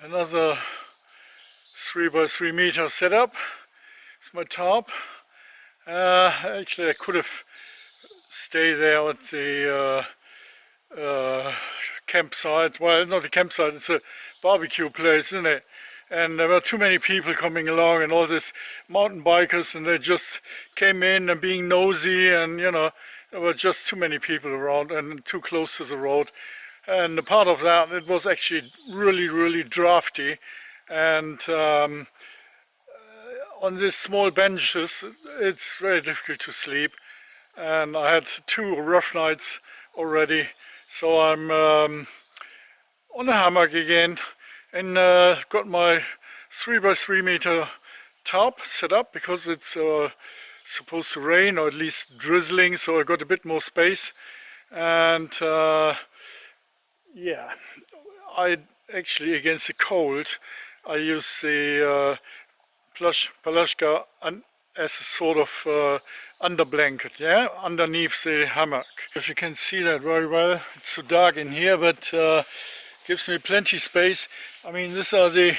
Another 3 by 3 meter setup. It's my tarp. Actually, I could have stayed there at the campsite. Well, not a campsite, it's a barbecue place, isn't it? And there were too many people coming along and all these mountain bikers, and they just came in and being nosy, and you know, there were just too many people around and too close to the road. And a part of that, it was actually really drafty, and on these small benches it's very difficult to sleep, and I had 2 rough nights already, so I'm on a hammock again, and got my 3 by 3 meter tarp set up because it's supposed to rain, or at least drizzling, so I got a bit more space. And yeah, I actually, against the cold, I use the Palashka as a sort of under blanket, yeah, underneath the hammock. If you can see that very well, it's too dark in here, but gives me plenty space. I mean, this is the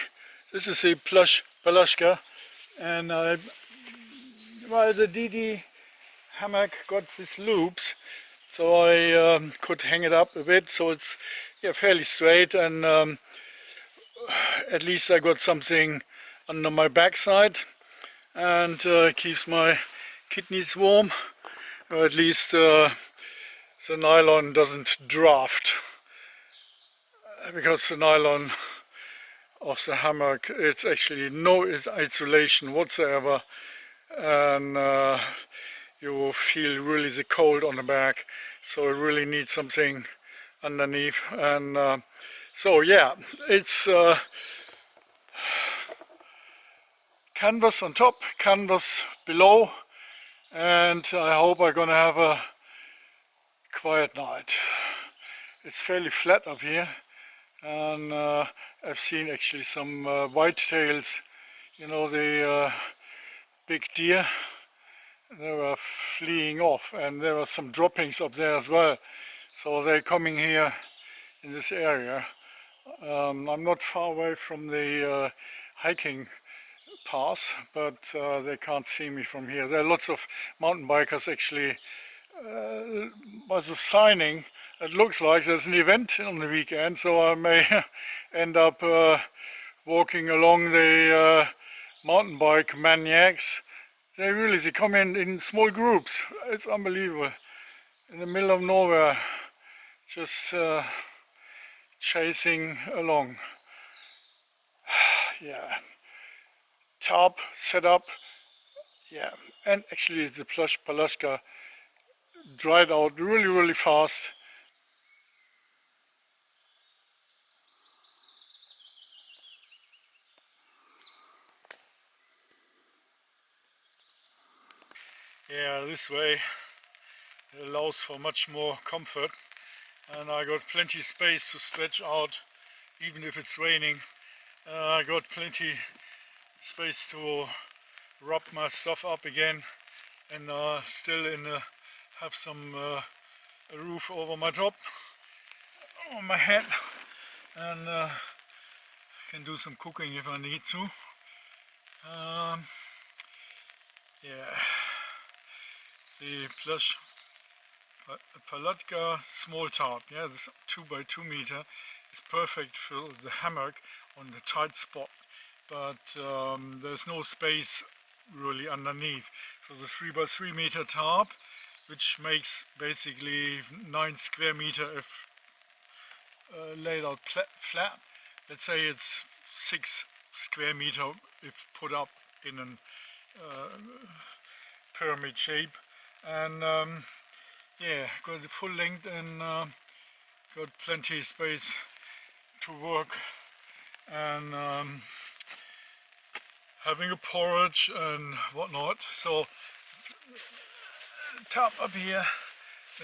Palashka, and well, the DD-Hommock got these loops, so I could hang it up a bit, so it's fairly straight, and at least I got something under my backside, and keeps my kidneys warm, or at least the nylon doesn't draft, because the nylon of the hammock, it's actually no isolation whatsoever, and you feel really the cold on the back, so I really need something underneath. And so yeah, it's canvas on top, canvas below, and I hope I'm gonna have a quiet night. It's fairly flat up here, and I've seen actually some whitetails, you know, the big deer. They were fleeing off, and there were some droppings up there as well, so they're coming here in this area. I'm not far away from the hiking path, but they can't see me from here. There are lots of mountain bikers actually. By the signing, it looks like there's an event on the weekend, so I may end up walking along the mountain bike maniacs. They come in small groups. It's unbelievable. In the middle of nowhere, just chasing along. Yeah. Tarp set up. Yeah. And actually the Palashka dried out really fast. Yeah, this way it allows for much more comfort, and I got plenty space to stretch out even if it's raining. I got plenty space to wrap my stuff up again, and still have some a roof over my top, on my head, and I can do some cooking if I need to. Yeah, the Palatka small tarp, yeah, this 2 by 2 meter is perfect for the hammock on the tight spot, but there's no space really underneath. So the 3 by 3 meter tarp, which makes basically 9 square meter if laid out flat. Let's say it's 6 square meter if put up in a pyramid shape, and yeah, got the full length, and got plenty of space to work, and having a porridge and whatnot. So top up here,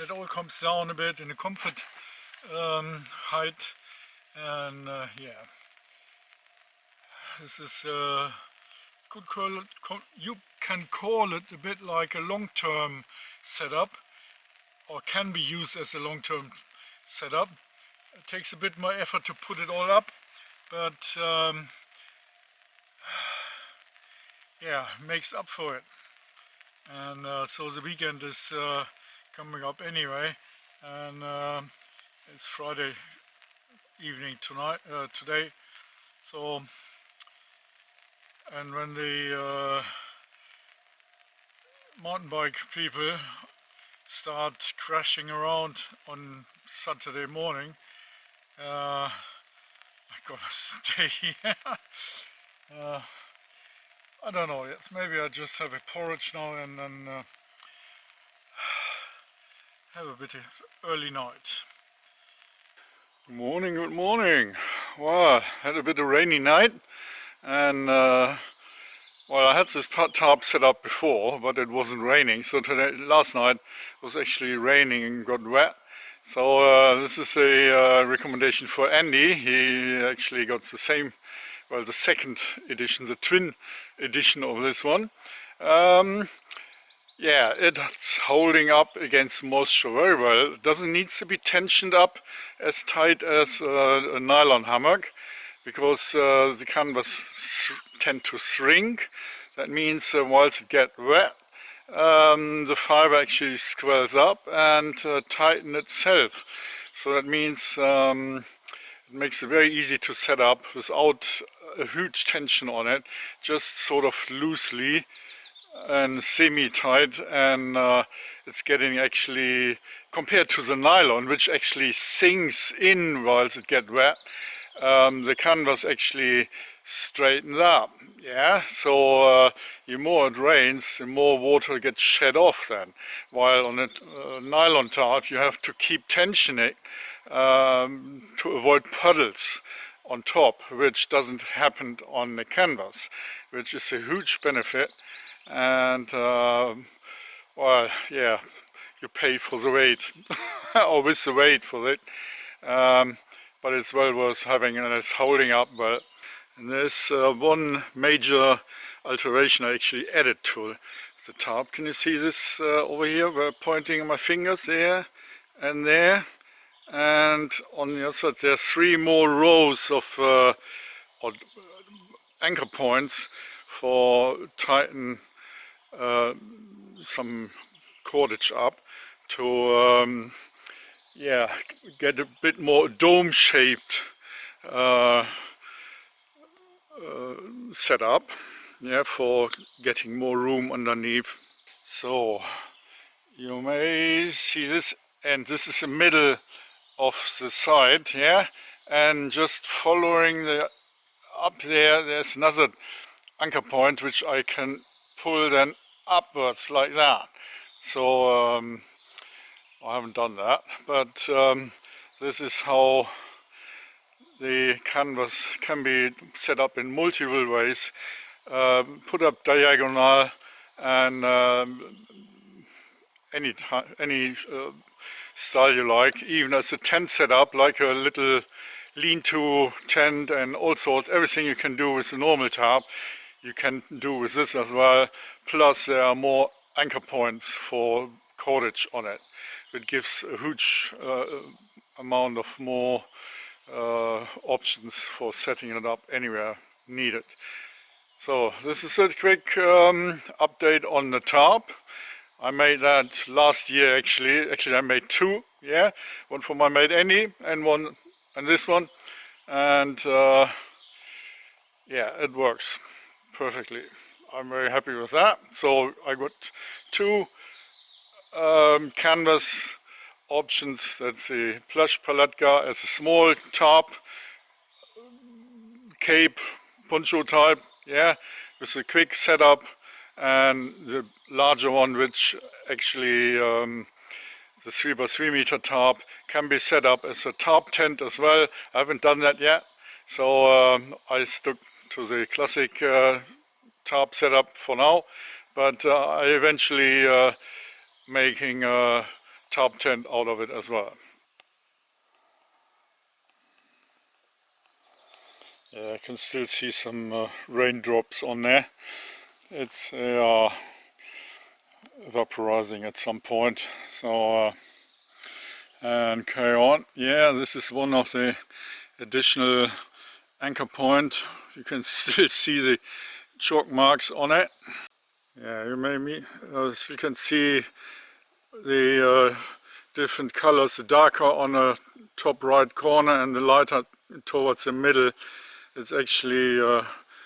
it all comes down a bit in a comfort height, and yeah, this is you can call it a bit like a long-term setup, or can be used as a long-term setup. It takes a bit more effort to put it all up, but yeah, makes up for it. And so the weekend is coming up anyway, and it's Friday evening today. So, and when the mountain bike people start crashing around on Saturday morning, I'm gonna stay here. I don't know yet. Maybe I just have a porridge now and then have a bit of early night. Good morning, good morning. Well, had a bit of rainy night, and well, I had this tarp set up before, but it wasn't raining. So last night it was actually raining and got wet. So this is a recommendation for Andy. He actually got the same, well, the second edition, the twin edition of this one. Yeah, it's holding up against moisture very well. It doesn't need to be tensioned up as tight as a nylon hammock, because the canvas tend to shrink. That means whilst it gets wet, the fiber actually swells up and tighten itself. So that means it makes it very easy to set up without a huge tension on it, just sort of loosely and semi-tight, and it's getting actually, compared to the nylon, which actually sinks in whilst it gets wet, the canvas actually straightens up. Yeah, so the more it rains, the more water gets shed off then. While on a nylon tarp you have to keep tensioning to avoid puddles on top, which doesn't happen on the canvas, which is a huge benefit. And well, yeah, you pay for the weight or with the weight for it, but it's well worth having, and it's holding up well. And there's one major alteration I actually added to the tarp. Can you see this over here? We're pointing my fingers there and there, and on the other side there's 3 more rows of anchor points for tighten some cordage up to yeah, get a bit more dome-shaped set up, yeah, for getting more room underneath. So you may see this, and this is the middle of the side, yeah, and just following the up there's another anchor point which I can pull then upwards like that. So I haven't done that, but this is how the canvas can be set up in multiple ways. Put up diagonal, and any style you like, even as a tent setup, like a little lean-to tent and all sorts. Everything you can do with a normal tarp you can do with this as well. Plus there are more anchor points for cordage on it. It gives a huge amount of more options for setting it up anywhere needed. So this is a quick update on the tarp. I made that last year actually. I made 2, yeah, one for my mate Andy and one and this one, and yeah, it works perfectly. I'm very happy with that. So I got 2 canvas options. That's the plush palatka as a small tarp, cape, poncho type, yeah, with a quick setup, and the larger one, which actually the 3x3 meter tarp can be set up as a tarp tent as well. I haven't done that yet, so I stuck to the classic tarp setup for now, but I eventually making a tarp tent out of it as well. Yeah, I can still see some raindrops on there. It's evaporizing at some point, so and carry on. Yeah, this is one of the additional anchor point. You can still see the chalk marks on it. Yeah, you can see the different colors, the darker on the top right corner and the lighter towards the middle. It's actually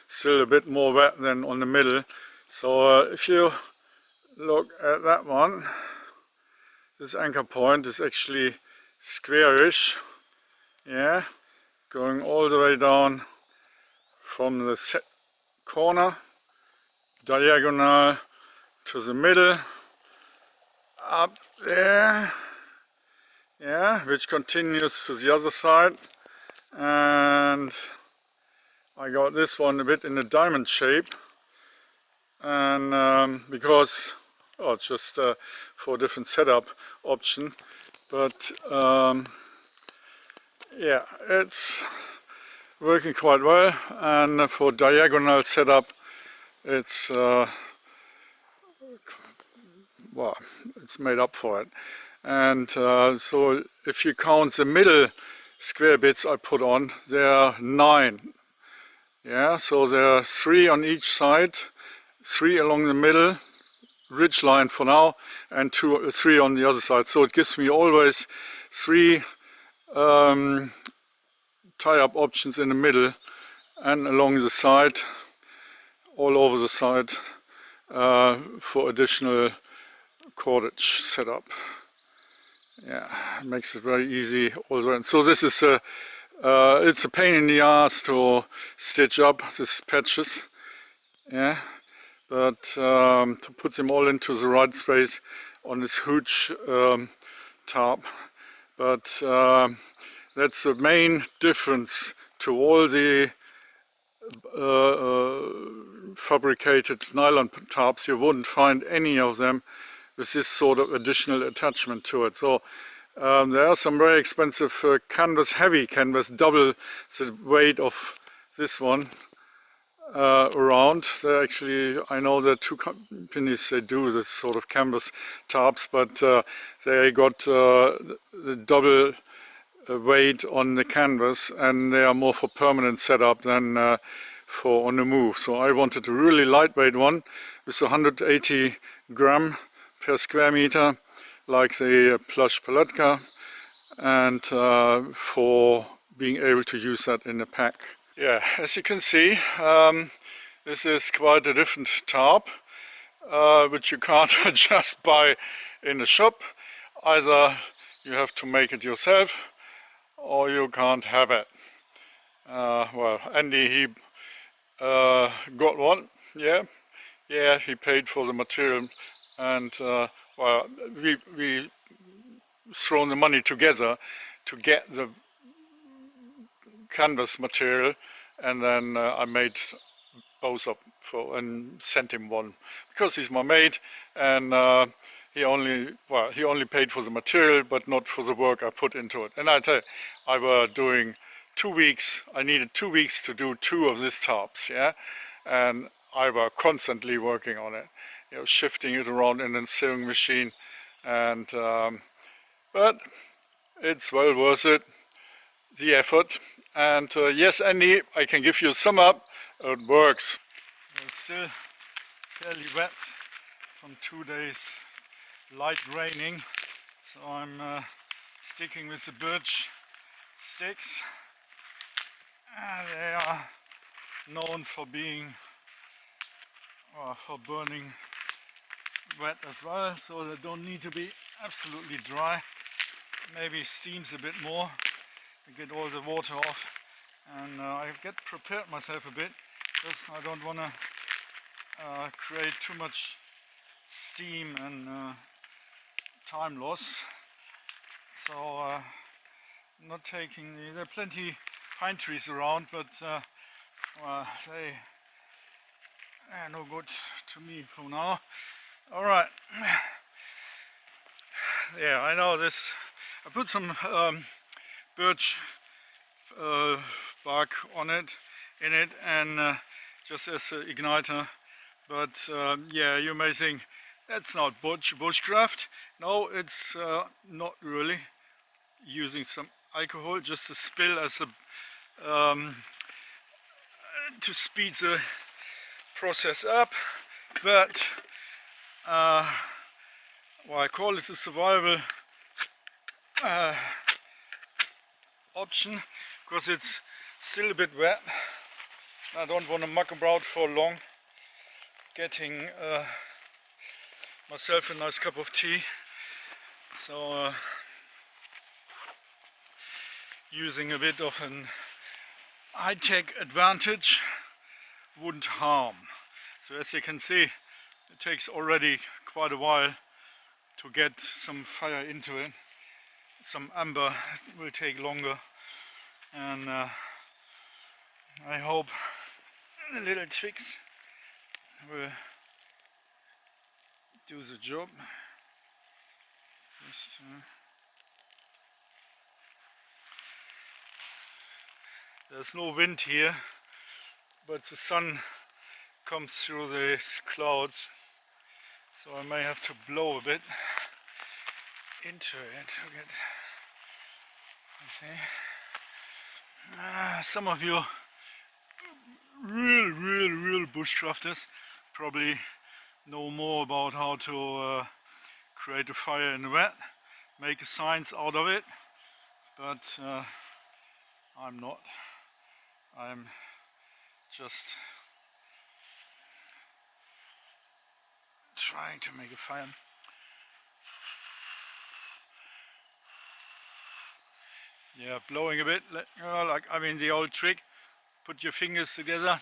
still a bit more wet than on the middle. So if you look at that one, this anchor point is actually squarish, yeah, going all the way down from the corner, diagonal to the middle, up there, yeah, which continues to the other side. And I got this one a bit in a diamond shape, and because just for a different setup option, but yeah, it's working quite well, and for diagonal setup it's well, it's made up for it. And so if you count the middle square bits I put on, there are 9. Yeah, so there are 3 on each side, 3 along the middle ridge line for now, and 3 on the other side. So it gives me always 3 tie-up options in the middle and along the side, all over the side, for additional cordage setup. Yeah, it makes it very easy all around. So this is it's a pain in the ass to stitch up these patches, yeah, but to put them all into the right space on this huge tarp. But that's the main difference to all the fabricated nylon tarps. You wouldn't find any of them with this sort of additional attachment to it. So there are some very expensive heavy canvas, double the weight of this one around. There actually, I know there are 2 companies that do this sort of canvas tarps, but they got the double weight on the canvas, and they are more for permanent setup than for on the move. So I wanted a really lightweight one with 180 gram per square meter, like the plush paletka, and for being able to use that in a pack. Yeah, as you can see, this is quite a different tarp, which you can't just buy in a shop. Either you have to make it yourself, or you can't have it. Well, Andy, he got one, yeah, he paid for the material, and well, we thrown the money together to get the canvas material, and then I made both up and sent him one, because he's my mate, and he only paid for the material but not for the work I put into it. And I tell you, I were doing 2 weeks, I needed 2 weeks to do 2 of these tarps, yeah, and I were constantly working on it, you know, shifting it around in a sewing machine, and but it's well worth it, the effort. And yes, Andy, I can give you a sum up. It works. It's still fairly wet from 2 days light raining, so I'm sticking with the birch sticks. They are known for being for burning wet as well, so they don't need to be absolutely dry. Maybe steams a bit more to get all the water off, and I get prepared myself a bit because I don't want to create too much steam and time loss. So not taking there are plenty pine trees around, but well, they are no good to me for now. All right. Yeah, I know this. I put some birch bark on it, and just as an igniter. But yeah, you may think that's not bushcraft. No, it's not really. Using some alcohol just to spill as a to speed the process up, but well, I call it a survival option because it's still a bit wet. I don't want to muck about for long. Getting myself a nice cup of tea, so using a bit of an high-tech advantage wouldn't harm. So as you can see, it takes already quite a while to get some fire into it. Some amber will take longer, and I hope the little twigs will do the job. Just, there's no wind here, but the sun comes through these clouds, so I may have to blow a bit into it to get, you see. Some of you real bushcrafters probably know more about how to create a fire in the wet, make a science out of it, but I'm not. I'm just trying to make a fire. Yeah, blowing a bit, like I mean the old trick, put your fingers together.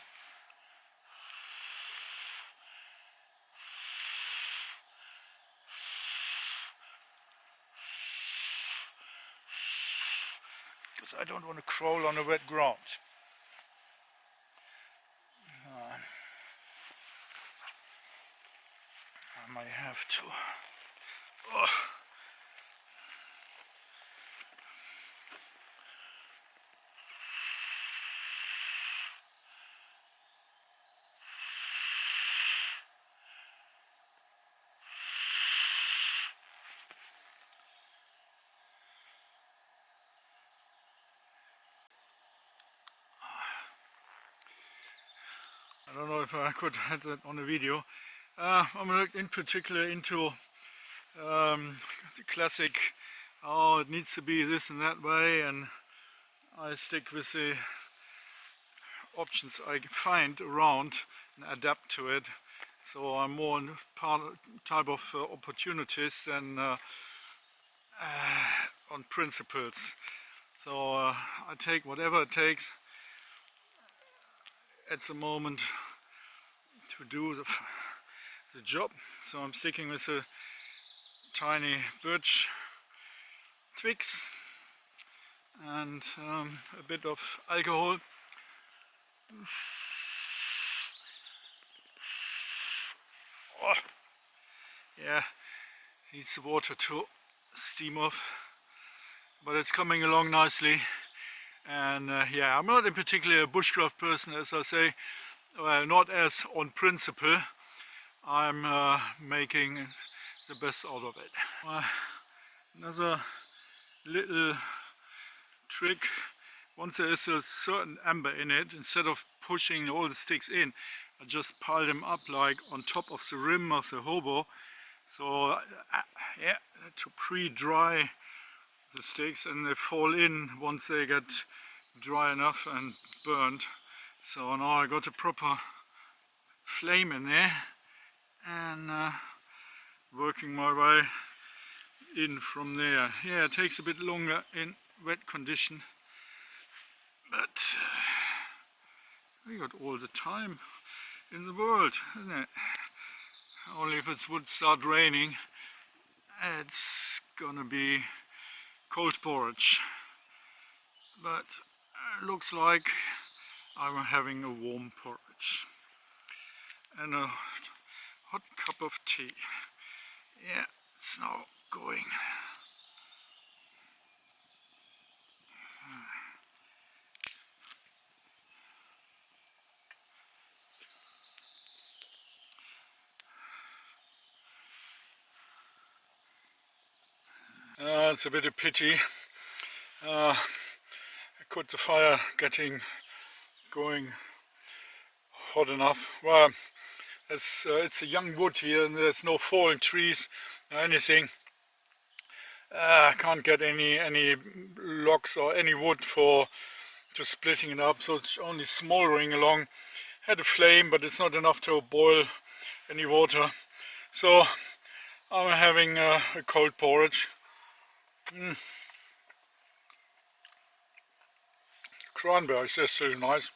Because I don't want to crawl on a wet ground. I might have to. Oh. I don't know if I could have that on a video. I'm in particular into the classic, oh, it needs to be this and that way, and I stick with the options I find around and adapt to it. So I'm more on type of opportunities than on principles. So I take whatever it takes at the moment to do the job. So I'm sticking with the tiny birch twigs and a bit of alcohol. Oh, yeah, needs the water to steam off, but it's coming along nicely. And yeah, I'm not in particular a bushcraft person, as I say, well, not as on principle. I'm making the best out of it. Another little trick, once there is a certain amber in it, instead of pushing all the sticks in, I just pile them up like on top of the rim of the hobo. So yeah, to pre-dry the sticks, and they fall in once they get dry enough and burnt. So now I got a proper flame in there, and working my way in from there. Yeah, it takes a bit longer in wet condition, but we got all the time in the world, isn't it? Only if it would start raining, it's gonna be cold porridge. But looks like I'm having a warm porridge and a hot cup of tea. Yeah, it's now going. It's a bit of pity. I caught the fire getting going hot enough. Well, it's a young wood here and there's no fallen trees or anything. I can't get any logs or any wood to splitting it up, so it's only smoldering along. Had a flame, but it's not enough to boil any water. So I'm having a cold porridge. Cranberries, they're still nice.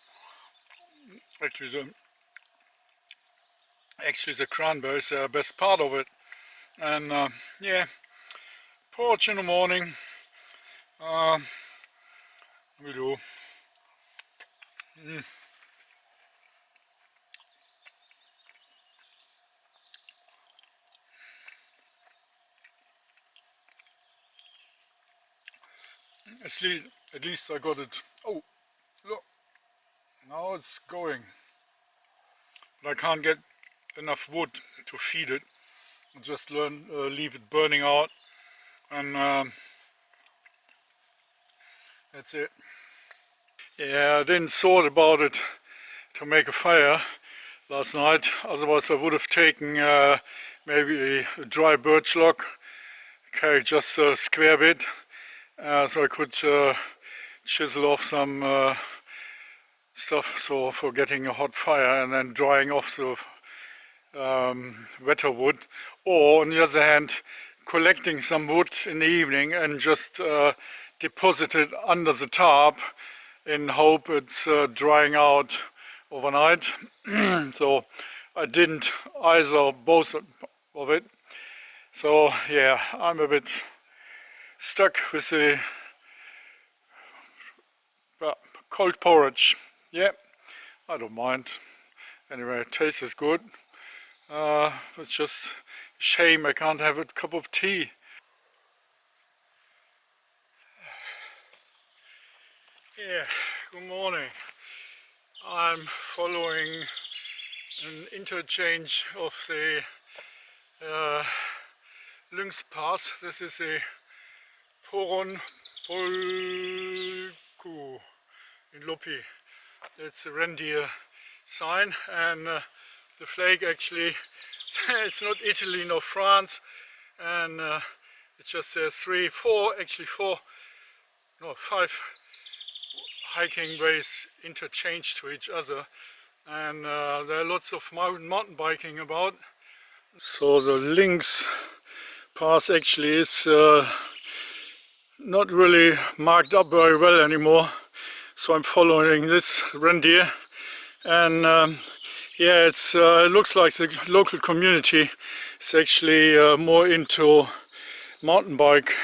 Actually the cranberries are the best part of it. And yeah, porridge in the morning. We do. At least I got it. Oh, look, now it's going. But I can't get enough wood to feed it. I'll just leave it burning out, and that's it. Yeah, I didn't thought about it to make a fire last night. Otherwise, I would have taken maybe a dry birch log, carry just a square bit. So I could chisel off some stuff so for getting a hot fire and then drying off the wetter wood, or on the other hand collecting some wood in the evening and just deposit it under the tarp in hope it's drying out overnight. So I didn't either, both of it. So yeah, I'm a bit stuck with the cold porridge. Yeah, I don't mind. Anyway, it tastes good. It's just a shame I can't have a cup of tea. Yeah, good morning. I'm following an interchange of the Lynx path. This is a Poron Polku in Loppi. That's a reindeer sign, and the flag actually, it's not Italy nor France, and it just says 5 hiking ways interchanged to each other, and there are lots of mountain biking about. So the Lynx path actually is not really marked up very well anymore, so I'm following this reindeer, and yeah, it looks like the local community is actually more into mountain bike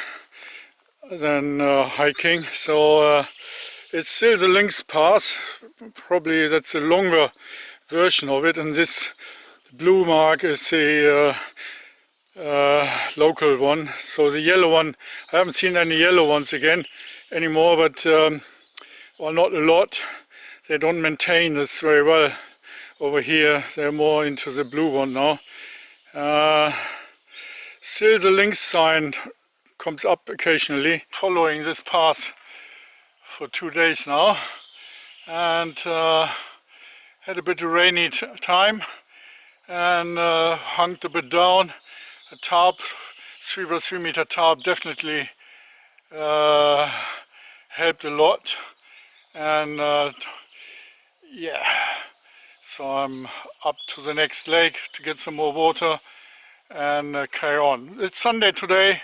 than hiking. So it's still the Lynx path, probably that's a longer version of it, and this blue mark is the local one. So the yellow one, I haven't seen any yellow ones again anymore, but well, not a lot. They don't maintain this very well over here. They're more into the blue one now. Still the Lynx sign comes up occasionally. Following this path for 2 days now, and had a bit of rainy time, and hung a bit down. A tarp, 3 by 3 meter tarp, definitely helped a lot, and yeah, so I'm up to the next lake to get some more water and carry on. It's Sunday today.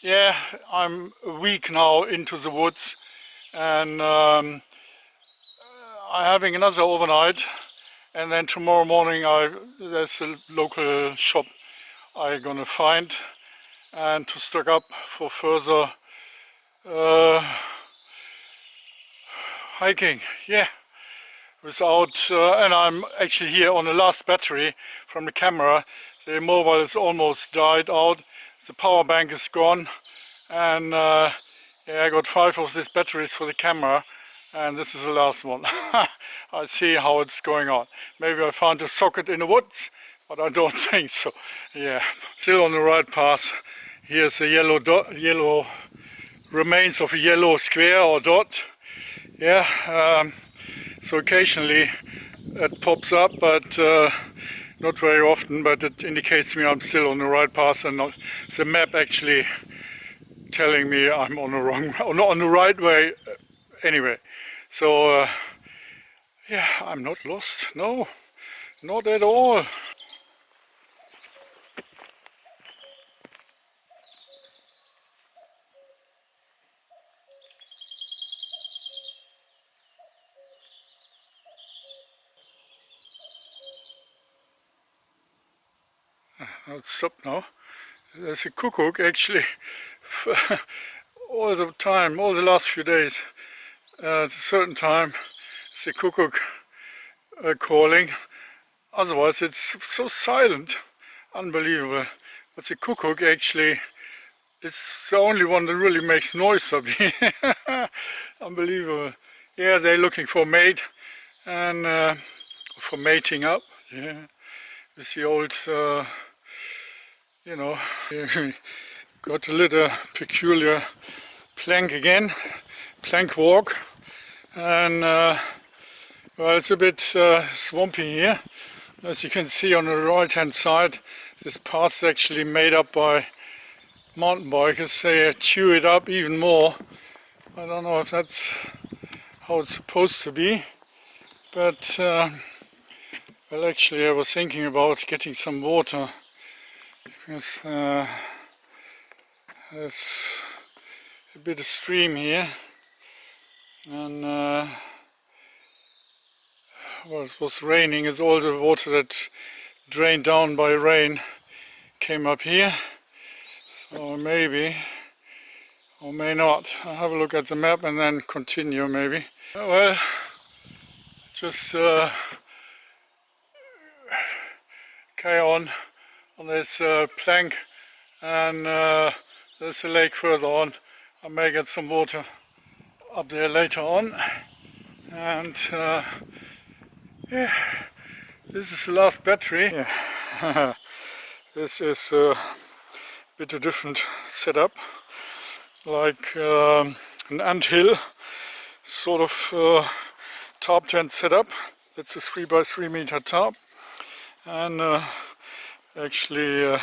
Yeah, I'm a week now into the woods, and I'm having another overnight, and then tomorrow morning there's a local shop I'm gonna find and to stock up for further hiking. Yeah, without and I'm actually here on the last battery from the camera. The mobile is almost died out, the power bank is gone, and yeah, I got 5 of these batteries for the camera, and this is the last one. I see how it's going on. Maybe I found a socket in the woods, but I don't think so. Yeah, still on the right path. Here's a yellow dot, yellow remains of a yellow square or dot. Yeah, so occasionally that pops up, but not very often, but it indicates me I'm still on the right path and not the map actually telling me I'm on the wrong, or not on the right way anyway. So yeah, I'm not lost, no, not at all. I'll stop now. There's a cuckoo actually all the time, all the last few days. At a certain time, it's a cuckoo calling. Otherwise, it's so silent, unbelievable. But the cuckoo actually is the only one that really makes noise up here. Unbelievable. Yeah, they're looking for a mate and for mating up. Yeah, with the old, you know, got a little peculiar plank again, plank walk, and well, it's a bit swampy here. As you can see on the right hand side, this path is actually made up by mountain bikers. They chew it up even more. I don't know if that's how it's supposed to be, but well, actually I was thinking about getting some water, because there's a bit of stream here, and well, it was raining, as all the water that drained down by rain came up here. So maybe, or may not. I'll have a look at the map and then continue maybe. Well, just carry on this plank, and there's a lake further on. I may get some water up there later on. And yeah, this is the last battery. Yeah. This is a bit of different setup, like an anthill sort of tarp tent setup. It's a 3 by 3 meter tarp, and actually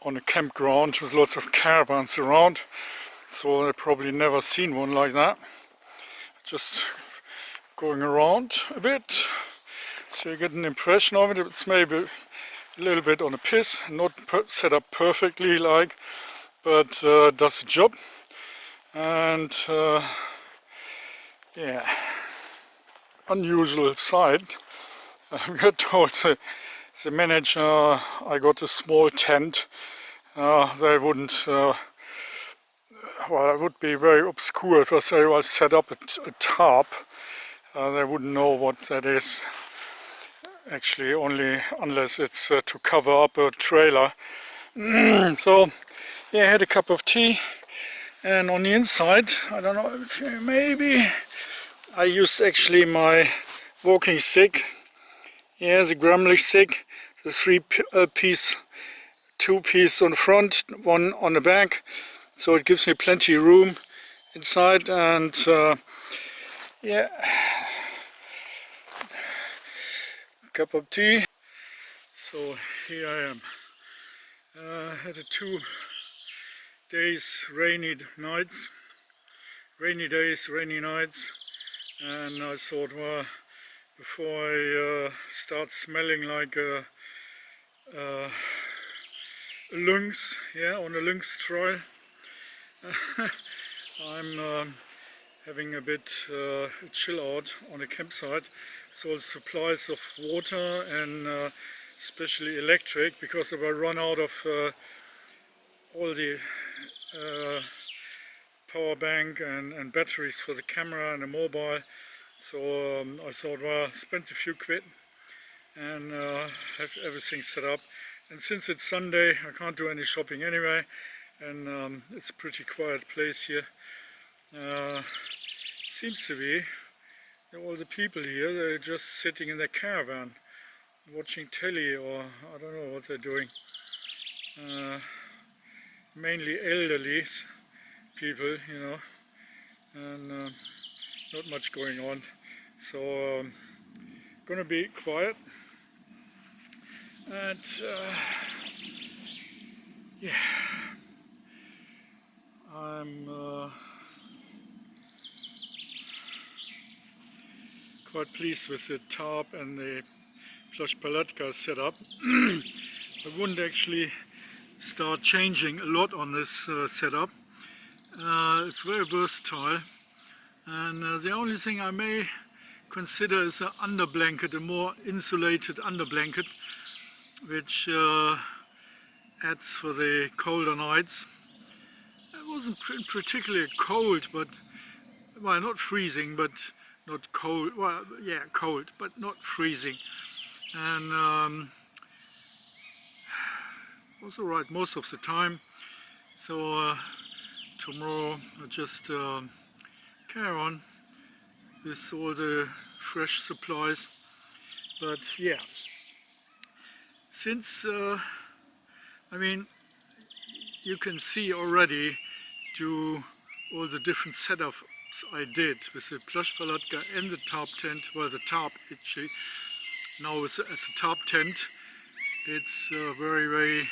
on a campground with lots of caravans around, so I've probably never seen one like that. Just going around a bit, so you get an impression of it. It's maybe a little bit on a piss, not set up perfectly like, but does the job. And yeah, unusual sight. I got told the manager I got a small tent. They wouldn't, well, it would be very obscure if I say I set up a tarp. They wouldn't know what that is. Actually, only unless it's to cover up a trailer. So yeah, I had a cup of tea, and on the inside, I don't know if maybe I used actually my walking stick. Yeah, the Grumlich stick, the 3-piece, 2-piece on the front, 1 on the back, so it gives me plenty of room inside. And yeah, cup of tea. So here I am. Had a 2 days rainy nights, rainy days, rainy nights, and I thought, well, before I start smelling like a lynx, yeah, on a lynx trail, I'm having a bit chill out on a campsite. So supplies of water and especially electric, because if I run out of all the power bank and batteries for the camera and the mobile. So I thought, well, spend a few quid and have everything set up. And since it's Sunday, I can't do any shopping anyway, and it's a pretty quiet place here. Seems to be all the people here, they're just sitting in their caravan watching telly, or I don't know what they're doing. Mainly elderly people, you know, and not much going on. So gonna be quiet, and yeah, I'm quite pleased with the tarp and the plush palatka setup. I wouldn't actually start changing a lot on this setup. It's very versatile, and the only thing I may consider is an under blanket, a more insulated under blanket, which adds for the colder nights. It wasn't particularly cold, but well, not freezing, but not cold. Well, yeah, cold, but not freezing, and was all right most of the time. So tomorrow I'll just carry on with all the fresh supplies. But yeah, since I mean, you can see already do all the different setups I did with the plush palatka and the tarp tent. Well, the tarp actually now as a tarp tent. It's a very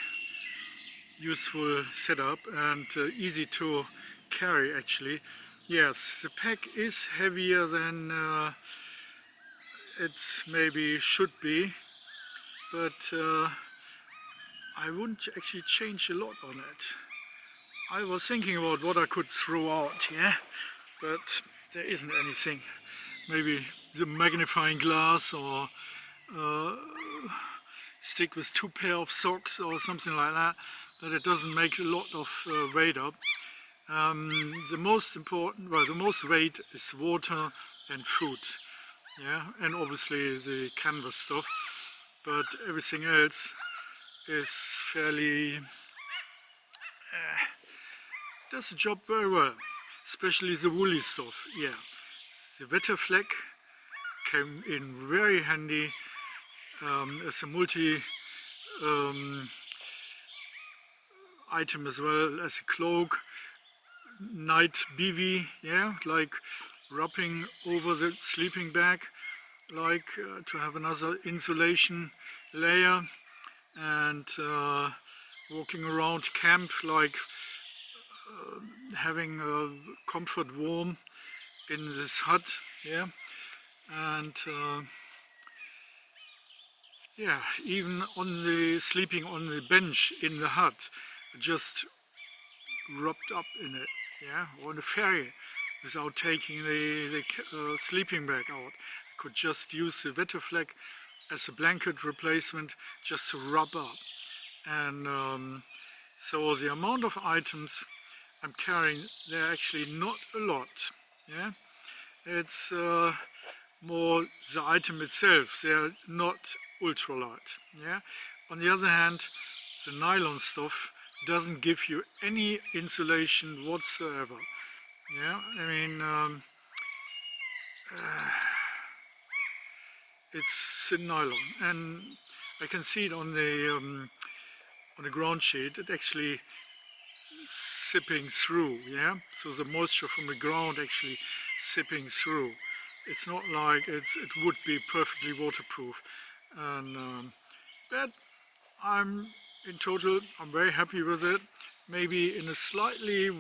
useful setup and easy to carry actually. Yes, the pack is heavier than it maybe should be, but I wouldn't actually change a lot on it. I was thinking about what I could throw out, yeah, but there isn't anything. Maybe the magnifying glass, or stick with 2 pairs of socks or something like that, but it doesn't make a lot of weight up. The most important, well, the most weight is water and food, yeah, and obviously the canvas stuff, but everything else is fairly, does the job very well, especially the woolly stuff, yeah. The wetter flag came in very handy as a multi item, as well as a cloak, night bivy, yeah, like wrapping over the sleeping bag, like to have another insulation layer, and walking around camp, like having a comfort warm in this hut, yeah, and yeah, even on the sleeping on the bench in the hut, just wrapped up in it, yeah, or on a ferry without taking the sleeping bag out. I could just use the wetter flag as a blanket replacement, just to wrap up. And so the amount of items I'm carrying, they're actually not a lot, yeah. It's more the item itself, they're not ultralight, yeah. On the other hand, the nylon stuff doesn't give you any insulation whatsoever, yeah. I mean, it's thin nylon, and I can see it on the ground sheet. It actually sipping through, yeah. So the moisture from the ground actually sipping through. It's not like it would be perfectly waterproof, and but in total I'm very happy with it. Maybe in a slightly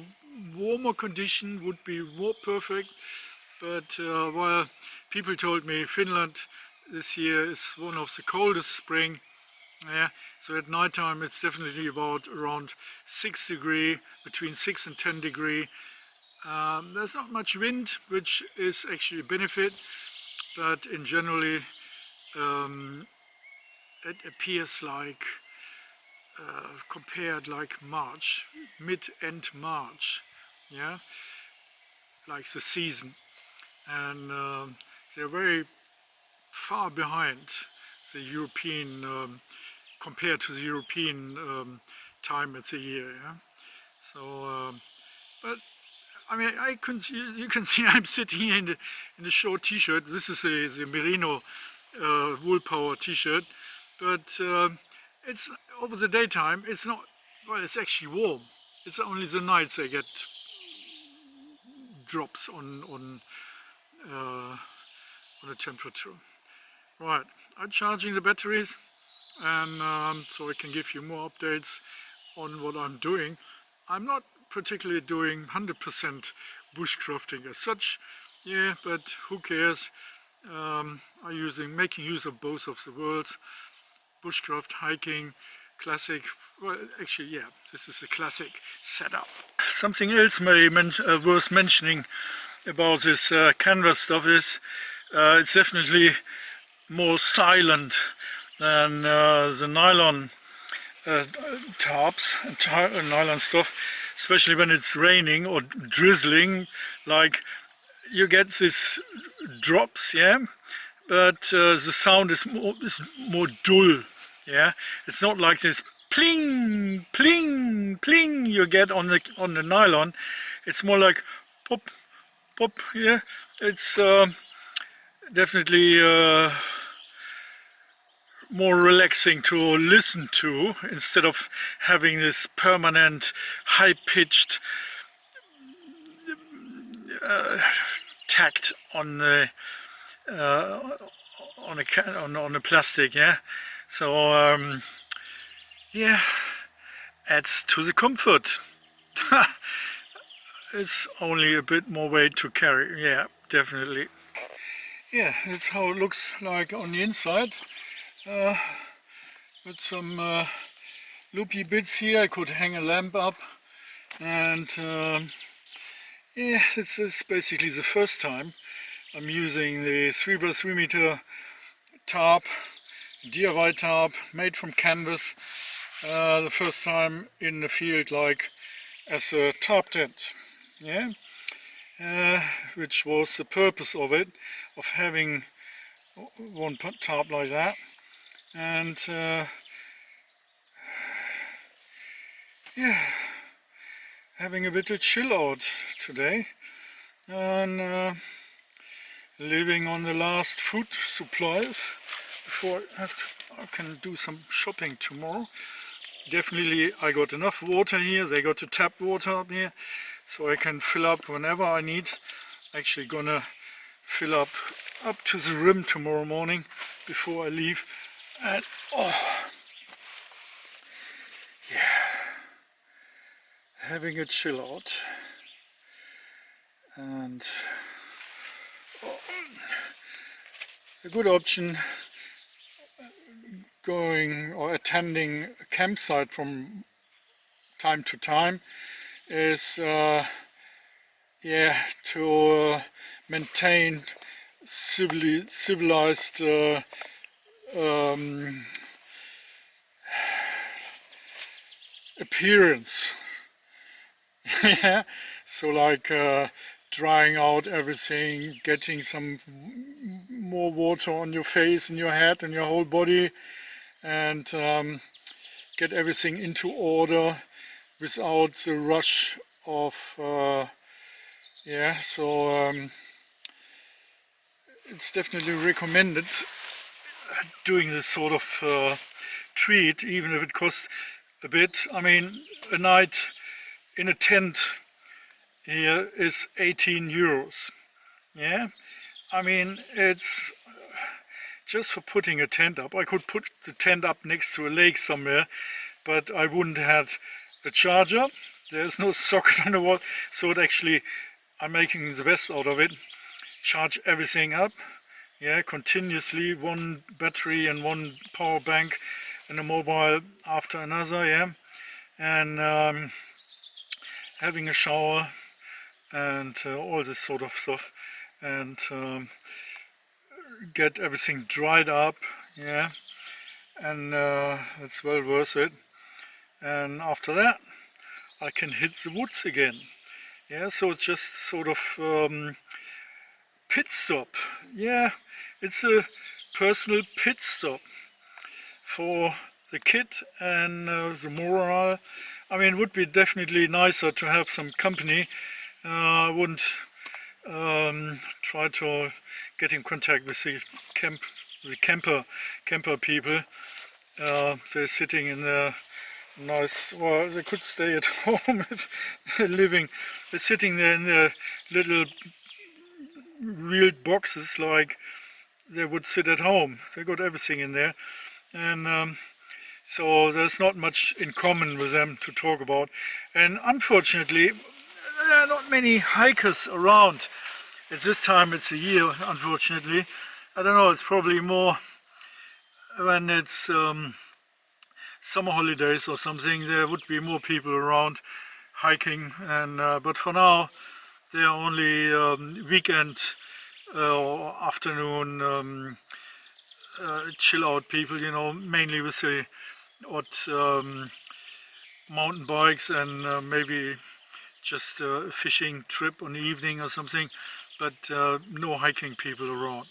warmer condition would be more perfect, but well, people told me Finland this year is one of the coldest spring, yeah, so at night time it's definitely about around 6 degrees, between 6 and 10 degrees. There's not much wind, which is actually a benefit, but in generally it appears like compared like March, mid-end March, yeah, like the season, and they're very far behind the European, compared to the European time of the year, yeah. So, but I mean, you can see I'm sitting here in the short t-shirt. This is the merino wool power t-shirt, but it's over the daytime. It's not, well, it's actually warm. It's only the nights I get drops on the temperature. Right, I'm charging the batteries, and so I can give you more updates on what I'm doing. I'm not particularly doing 100% bushcrafting as such, yeah, but who cares? I'm making use of both of the worlds, bushcraft, hiking, classic. Well, actually, yeah, this is a classic setup. Something else worth mentioning about this canvas stuff is it's definitely more silent than the nylon tarps and nylon stuff, especially when it's raining or drizzling. Like, you get these drops, yeah, but the sound is more dull, yeah. It's not like this pling, pling, pling you get on the nylon. It's more like pop, pop, yeah. It's definitely more relaxing to listen to, instead of having this permanent high-pitched tact on the on the plastic, yeah. So yeah, adds to the comfort. It's only a bit more weight to carry, yeah, definitely. Yeah, that's how it looks like on the inside. With some loopy bits here, I could hang a lamp up, and yeah, it's basically the first time I'm using the 3x3 meter tarp, DIY tarp made from canvas. The first time in the field, like as a tarp tent, yeah, which was the purpose of it, of having one tarp like that. And yeah, having a bit of chill out today, and living on the last food supplies before I can do some shopping tomorrow. Definitely I got enough water here. They got the tap water up here, so I can fill up whenever I need. Actually gonna fill up to the rim tomorrow morning before I leave. And oh yeah, having a chill out, and a good option going or attending a campsite from time to time is yeah, to maintain civilized appearance. Yeah, so like drying out everything, getting some more water on your face and your head and your whole body, and get everything into order without the rush of yeah, so it's definitely recommended doing this sort of treat, even if it costs a bit. I mean, a night in a tent here is 18 euros. Yeah, I mean, it's just for putting a tent up. I could put the tent up next to a lake somewhere, but I wouldn't have a charger. There's no socket on the wall, so it actually, I'm making the best out of it. Charge everything up, yeah, continuously, one battery and one power bank and a mobile after another, yeah, and having a shower and all this sort of stuff, and get everything dried up, yeah, and it's well worth it. And after that I can hit the woods again, yeah. So it's just sort of pit stop, yeah, it's a personal pit stop for the kit and the morale. I mean, it would be definitely nicer to have some company. I wouldn't try to get in contact with the camper people. They're sitting in their nice, well, they could stay at home if they're living. They're sitting there in their little wheeled boxes, like they would sit at home. They got everything in there, and so there's not much in common with them to talk about. And unfortunately, there are not many hikers around at this time. It's a year, unfortunately. I don't know, it's probably more when it's summer holidays or something. There would be more people around hiking, and but for now they are only weekend or afternoon chill out people, you know, mainly with the odd mountain bikes and maybe just a fishing trip on the evening or something, but no hiking people around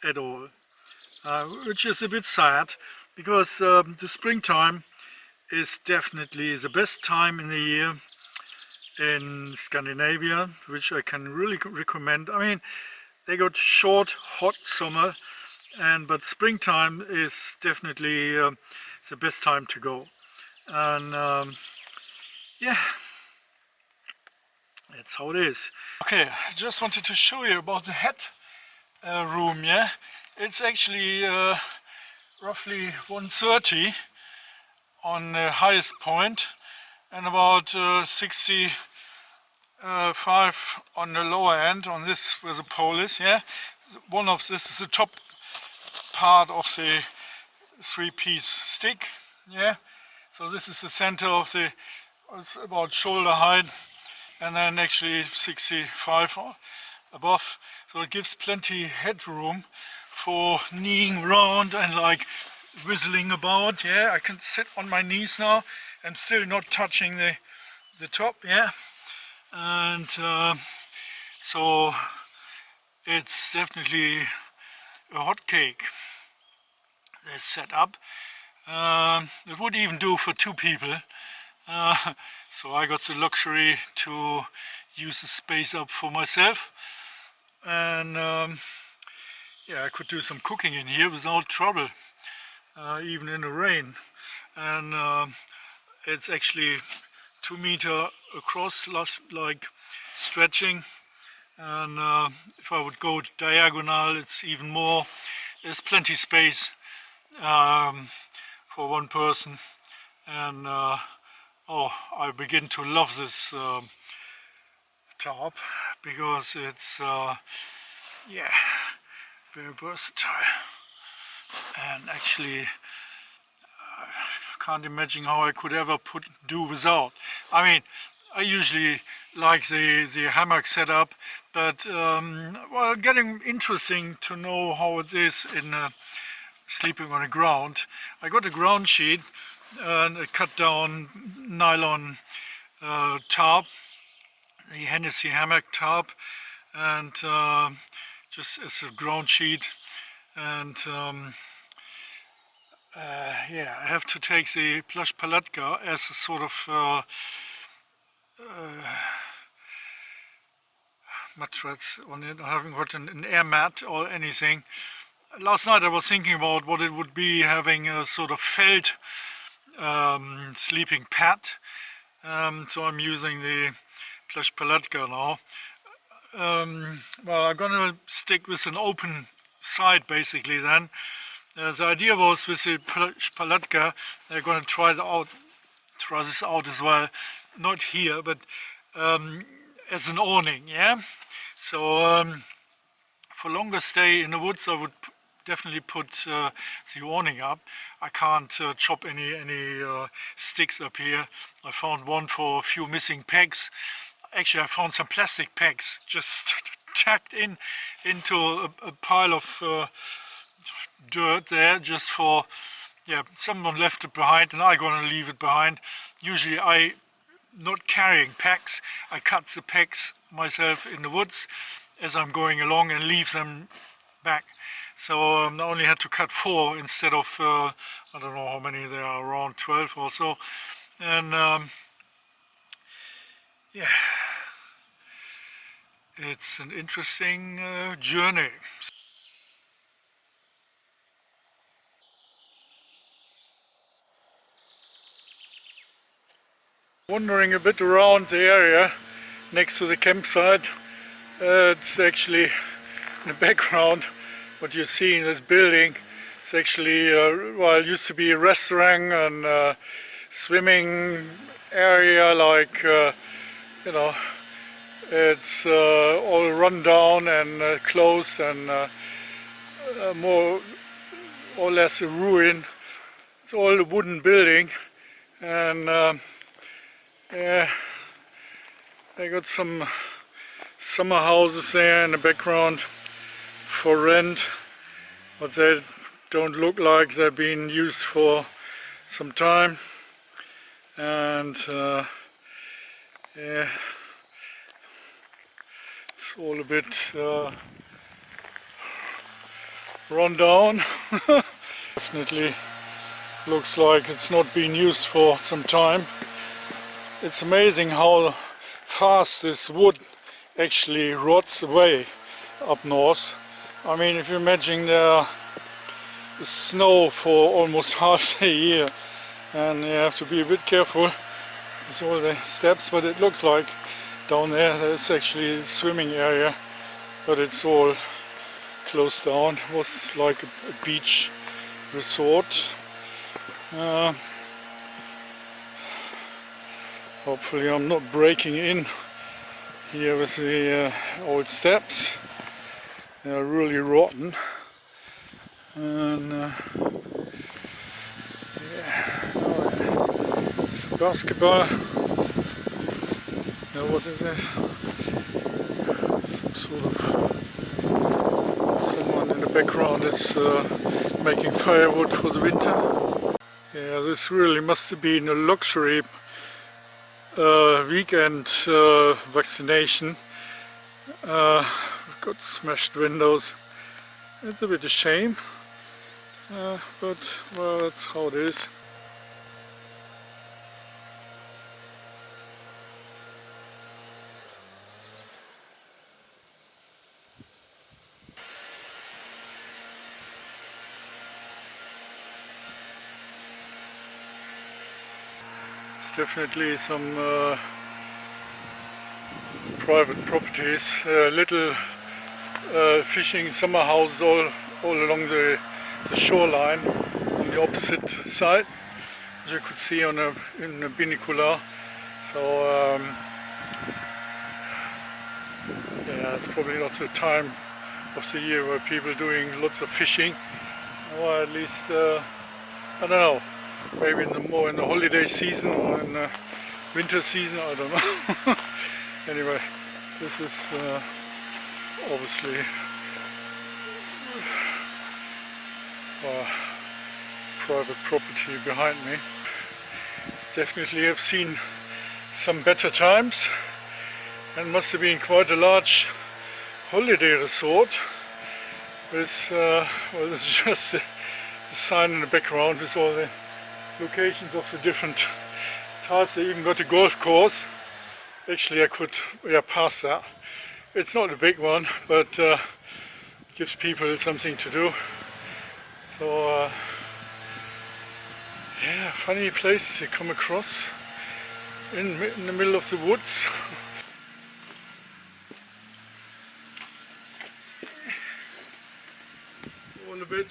at all, which is a bit sad, because the springtime is definitely the best time in the year in Scandinavia, which I can really recommend. I mean, they got short, hot summer, but springtime is definitely the best time to go. And yeah, that's how it is. Okay, I just wanted to show you about the head room. Yeah, it's actually roughly 130 on the highest point, and about 65 on the lower end, on this where the pole is. Yeah, this is the top part of the three-piece stick. Yeah, so this is the center of the, it's about shoulder height, and then actually 65 above, so it gives plenty headroom for kneeing around and like whistling about. Yeah, I can sit on my knees now and still not touching the top. Yeah, and so it's definitely a hot cake. They're set up. It would even do for two people. So I got the luxury to use the space up for myself, and yeah, I could do some cooking in here without trouble, even in the rain. And it's actually 2 meters across, like stretching, and if I would go diagonal, it's even more. There's plenty space for one person, and oh, I begin to love this tarp, because it's yeah, very versatile, and actually can't imagine how I could ever do without. I mean, I usually like the hammock setup, but well, getting interesting to know how it is in sleeping on the ground. I got a ground sheet and a cut down nylon tarp, the Hennessy hammock tarp, and just as a ground sheet. And yeah, I have to take the plush palatka as a sort of mattress on it. I haven't got an air mat or anything. Last night I was thinking about what it would be having a sort of felt sleeping pad, so I'm using the plush palatka now. Well, I'm gonna stick with an open side basically then. The idea was with the plush palatka, they're gonna try this out as well, not here, but as an awning. Yeah, so for longer stay in the woods, I would definitely put the awning up. I can't chop any sticks up here. I found one for a few missing pegs. Actually, I found some plastic pegs just tacked into a pile of dirt there, just for, yeah, someone left it behind and I'm gonna leave it behind. Usually I not carrying packs, I cut the packs myself in the woods as I'm going along and leave them back. So I only had to cut 4 instead of I don't know how many there are, around 12 or so. And yeah, it's an interesting journey. Wandering a bit around the area next to the campsite. It's actually in the background what you see in this building is actually, well, it used to be a restaurant and swimming area, like, you know, it's all run down and closed and more or less a ruin. It's all a wooden building, and yeah, they got some summer houses there in the background for rent, but they don't look like they're being used for some time. And yeah, it's all a bit run down. Definitely looks like it's not been used for some time. It's amazing how fast this wood actually rots away up north. I mean, if you imagine there is snow for almost half the year, and you have to be a bit careful with all the steps, but it looks like down there's actually a swimming area, but it's all closed down. It was like a beach resort. Hopefully I'm not breaking in here with the old steps. They are really rotten. And yeah, it's a basketball. Now what is it? Some sort of someone in the background is making firewood for the winter. Yeah, this really must have been a luxury weekend vaccination. We've got smashed windows. It's a bit of a shame, but well, that's how it is. It's definitely some private properties, little fishing summer houses all along the shoreline on the opposite side, as you could see in the binocular. So yeah, it's probably not the time of the year where people are doing lots of fishing, or at least I don't know, maybe more in the holiday season or in the winter season, I don't know. Anyway, this is obviously private property behind me. It's definitely, I've seen some better times, and must have been quite a large holiday resort with well, this is just the sign in the background with all the locations of the different types. They even got a golf course. Actually I could pass that. It's not a big one, but gives people something to do. So yeah, funny places you come across in the middle of the woods. All a bit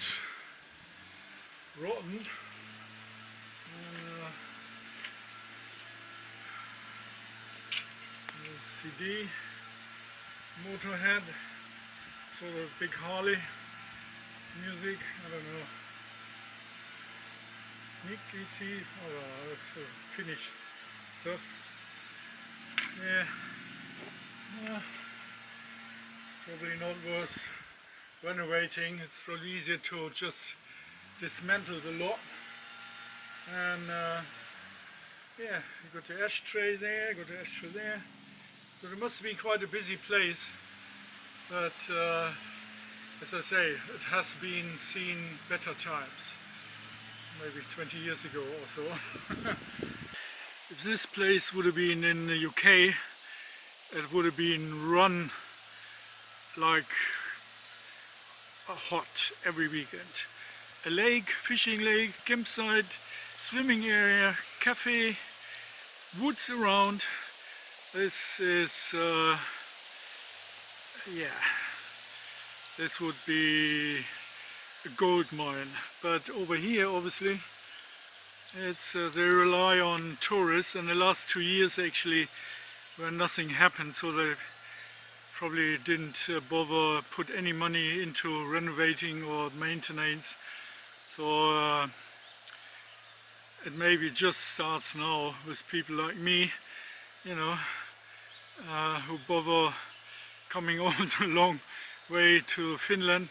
rotten. CD, Motorhead, sort of big Harley music, I don't know. Nick, EC, oh, that's Finnish stuff. Yeah, probably not worth renovating. It's probably easier to just dismantle the lot. And yeah, you got the ashtray there, got the ashtray there. So it must be quite a busy place, but as I say, it has been seen better times, maybe 20 years ago or so. If this place would have been in the UK, it would have been run like hot every weekend. A lake, fishing lake, campsite, swimming area, cafe, woods around. This is, yeah, this would be a gold mine. But over here, obviously, it's they rely on tourists, and the last 2 years actually where nothing happened, so they probably didn't bother put any money into renovating or maintenance. So it maybe just starts now with people like me, you know, who bother coming all the long way to Finland.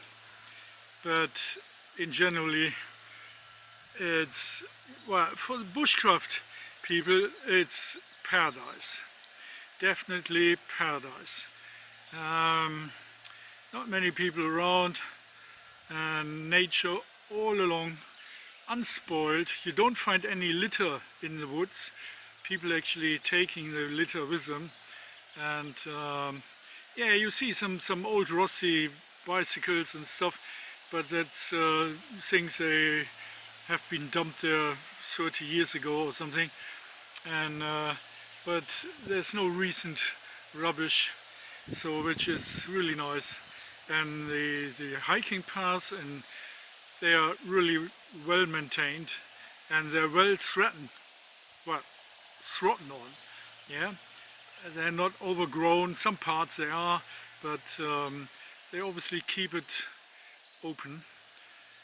But in generally, it's, well, for the bushcraft people, it's paradise. Definitely paradise. Not many people around, and nature all along, unspoiled. You don't find any litter in the woods. People actually taking the litter with them, and yeah, you see some old rusty bicycles and stuff, but that's things they have been dumped there 30 years ago or something, and but there's no recent rubbish, so which is really nice. And the hiking paths, and they are really well maintained, and they're well trodden on, yeah. They're not overgrown. Some parts they are, but they obviously keep it open,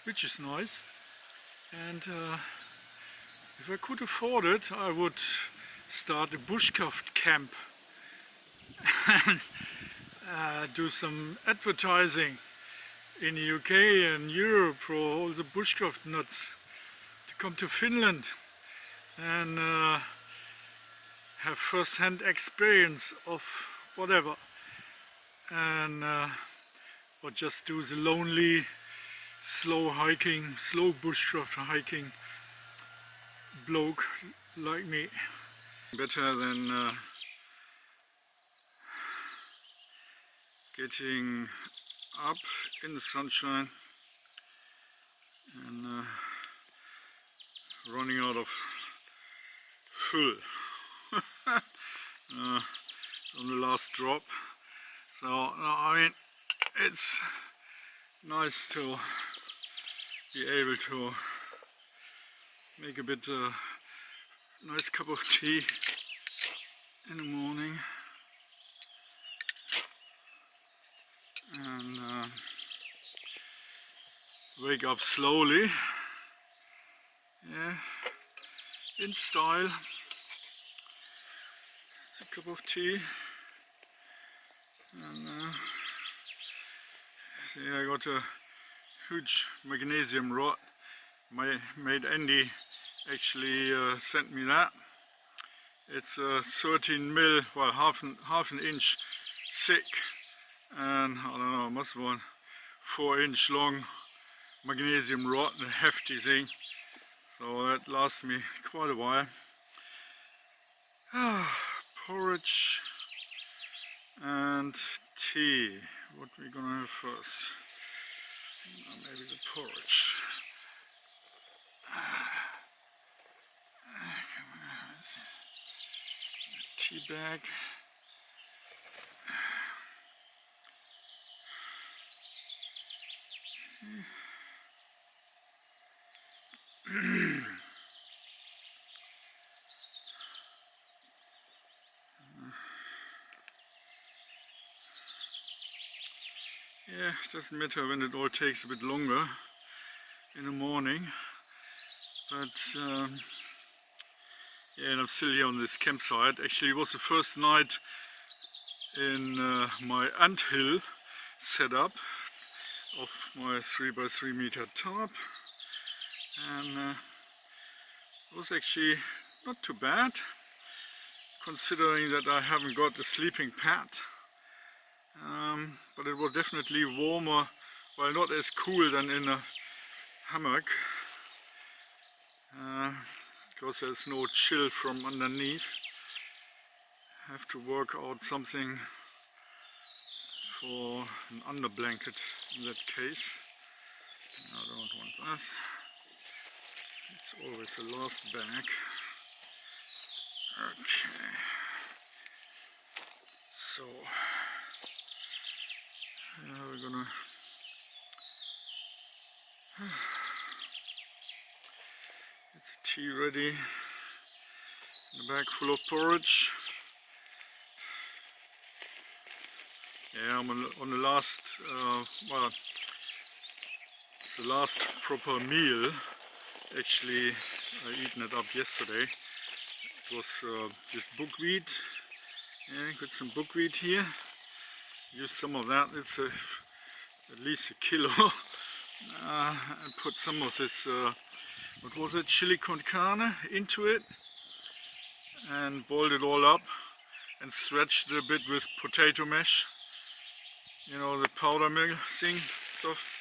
which is nice. And if I could afford it, I would start a bushcraft camp and do some advertising in the UK and Europe for all the bushcraft nuts to come to Finland and have first-hand experience of whatever, and or just do the lonely, slow bushcraft hiking bloke like me. Better than getting up in the sunshine and running out of fuel on the last drop. So I mean, it's nice to be able to make a bit nice cup of tea in the morning, and wake up slowly, yeah, in style. It's a cup of tea, and see, I got a huge magnesium rod. My mate Andy actually sent me that. It's a 13 mil, well, half an inch thick, and I don't know, must be 4-inch long magnesium rod, a hefty thing. So that lasts me quite a while. Porridge and tea. What are we gonna have first? Maybe the porridge. Tea bag. Yeah, it doesn't matter when it all takes a bit longer in the morning, but yeah, and I'm still here on this campsite. Actually, it was the first night in my anthill setup of my 3x3 meter tarp, and it was actually not too bad, considering that I haven't got a sleeping pad. But it was definitely warmer, well, not as cool than in a hammock, because there's no chill from underneath. I have to work out something for an under blanket in that case. I don't want that. It's always the last bag. Okay. So we're gonna It's the tea ready. A bag full of porridge. Yeah, I'm on the last, well, it's the last proper meal. Actually, I eaten it up yesterday. It was just buckwheat. Yeah, got some buckwheat here. Use some of that. It's at least a kilo. And put some of this, what was it, chili con carne into it. And boiled it all up and stretched it a bit with potato mash. You know, the powder mill thing stuff.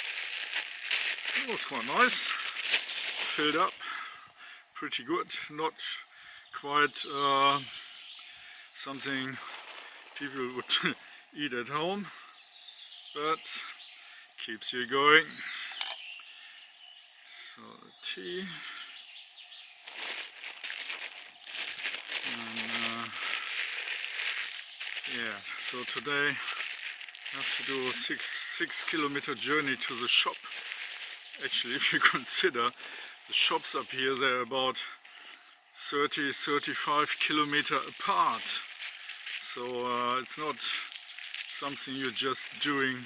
It was quite nice. Filled up. Pretty good. Not quite something people would eat at home, but keeps you going. So the tea. And yeah, so today I have to do a 6 kilometer journey to the shop. Actually, if you consider the shops up here, they're about 30-35 kilometers apart. So it's not something you're just doing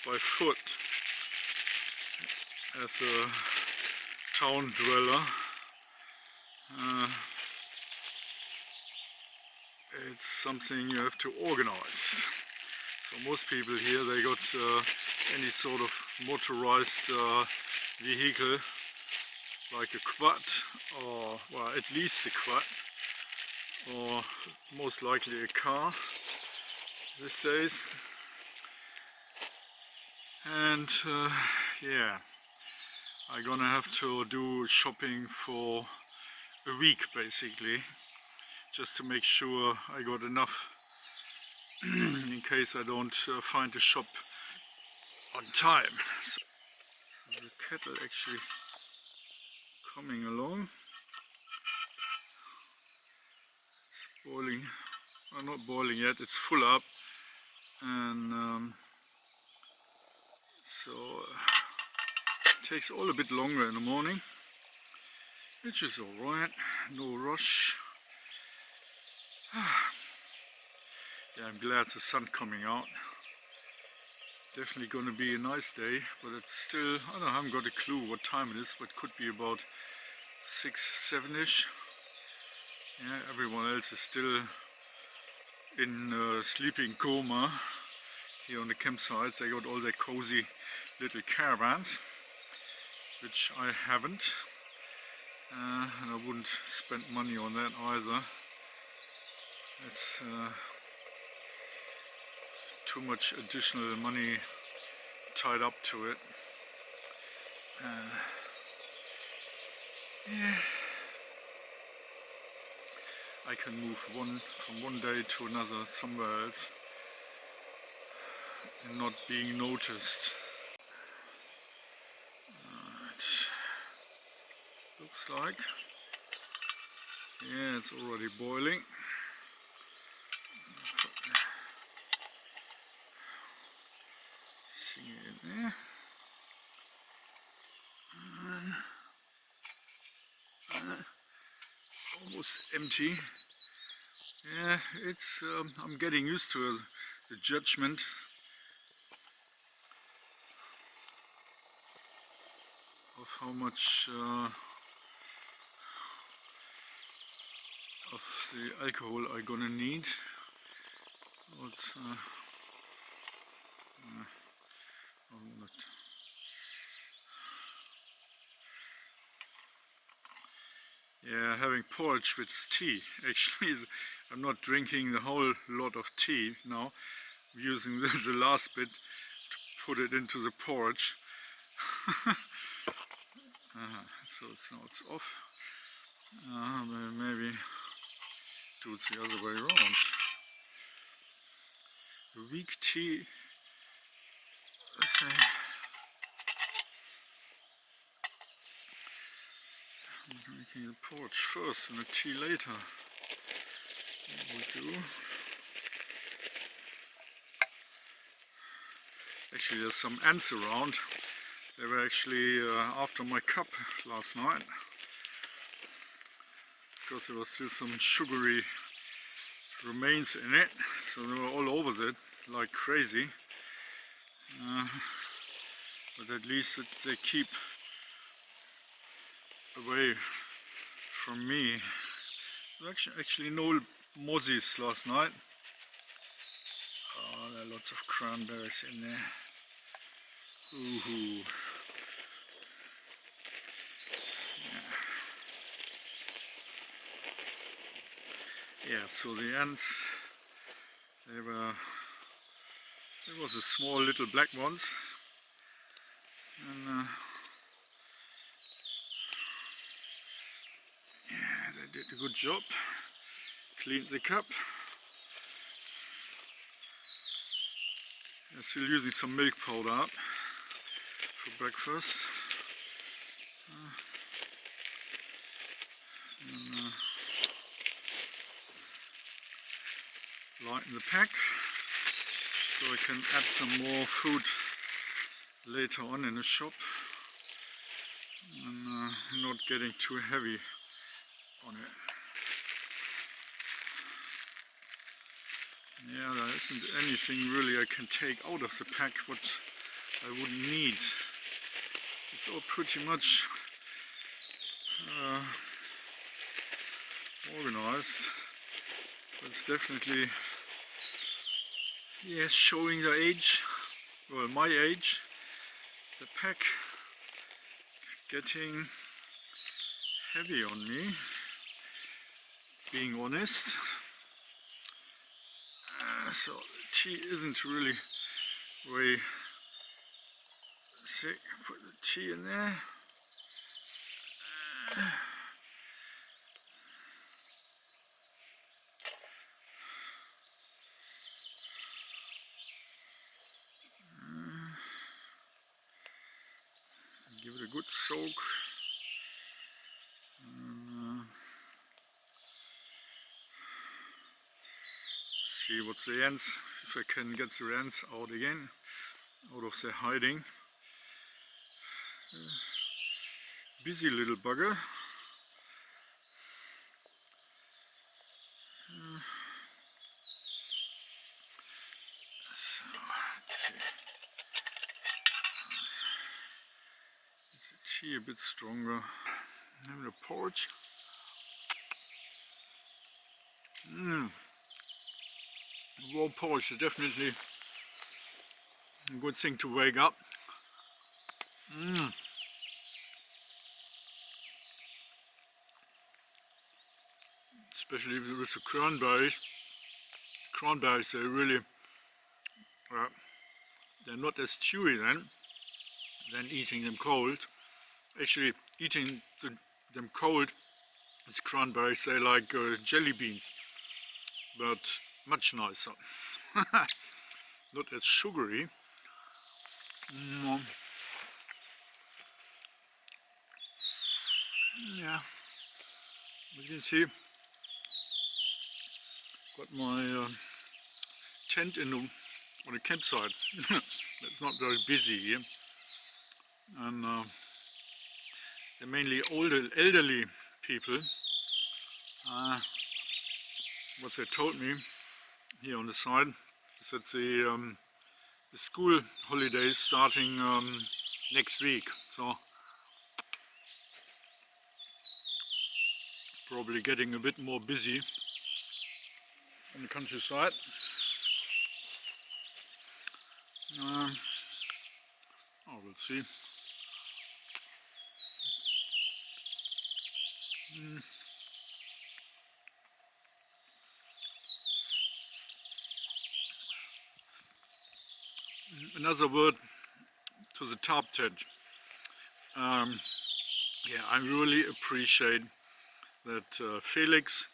by foot as a town dweller. It's something you have to organize. So most people here, they got any sort of motorized vehicle, like a quad, or well, at least a quad, or most likely a car these days. And yeah, I'm gonna have to do shopping for a week basically, just to make sure I got enough in case I don't find the shop on time. So the kettle actually coming along. It's boiling, well, not boiling yet, it's full up, and so it takes all a bit longer in the morning, which is alright, no rush. Yeah, I'm glad the sun's coming out. Definitely going to be a nice day, but it's still, I haven't got a clue what time it is, but it could be about 6, 7ish. Yeah, everyone else is still in sleeping coma here on the campsites. They got all their cozy little caravans, which I haven't, and I wouldn't spend money on that either. It's too much additional money tied up to it. Yeah, I can move from one day to another somewhere else and not being noticed. Looks like, yeah, it's already boiling. In there. And almost empty. Yeah, it's I'm getting used to the judgment of how much of the alcohol I'm gonna need. It's, yeah, having porridge with tea. Actually, I'm not drinking the whole lot of tea now. I'm using the last bit to put it into the porridge. So now it's off. Maybe do it the other way around. The weak tea. Let's say, I'm drinking the porridge first and the tea later. That will do. Actually, there's some ants around. They were actually after my cup last night, because there was still some sugary remains in it, so they were all over it like crazy. But at least they keep away from me. There were actually no mozzies last night. Oh, there are lots of cranberries in there. Ooh. Yeah, so the ants, there was a small little black ones, and yeah, they did a good job, cleaned the cup. I'm still using some milk powder up for breakfast. Lighten the pack so I can add some more food later on in the shop, and not getting too heavy on it. Yeah, there isn't anything really I can take out of the pack what I wouldn't need. It's all pretty much organized. It's definitely, yes, showing the age, well, my age. The pack getting heavy on me, being honest. So the tea isn't really very thick. Put the tea in there. Give it a good soak. And, see what's the ants, if I can get the ants out again, out of their hiding. Busy little bugger. So, let's see. Is the tea a bit stronger? Having a porridge. Raw porridge is definitely a good thing to wake up. Especially with the cranberries. Cranberries, they really, they're not as chewy than eating them cold. Actually, eating them cold, these cranberries, they like jelly beans, but much nicer. Not as sugary. Yeah, as you can see, got my tent on a campsite. It's not very busy here, and they're mainly elderly people. What they told me here on the side is that the school holidays starting next week, so probably getting a bit more busy on the countryside. We'll see. Another word to the tarp tent. Yeah, I really appreciate that Felix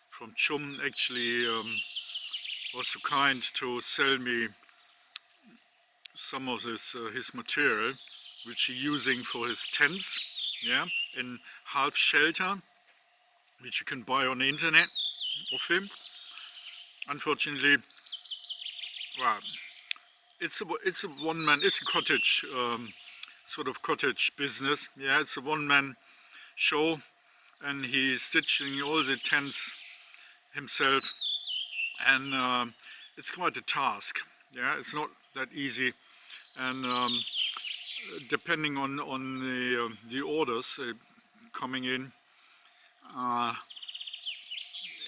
from Chum actually was so kind to sell me some of his material, which he's using for his tents, yeah, in half shelter, which you can buy on the internet of him. Unfortunately, well, it's a one-man, it's a cottage sort of cottage business. Yeah, it's a one-man show, and he's stitching all the tents himself, and it's quite a task. Yeah, it's not that easy, and depending on the orders coming in,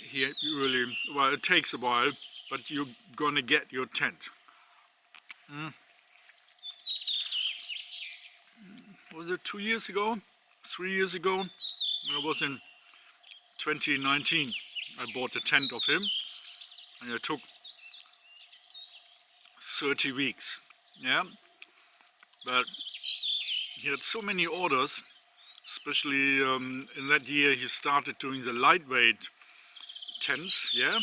he really, well, it takes a while, but you're gonna get your tent. Was it 2 years ago, 3 years ago? When it was in 2019, I bought a tent of him, and it took 30 weeks. Yeah, but he had so many orders, especially in that year he started doing the lightweight tents. Yeah,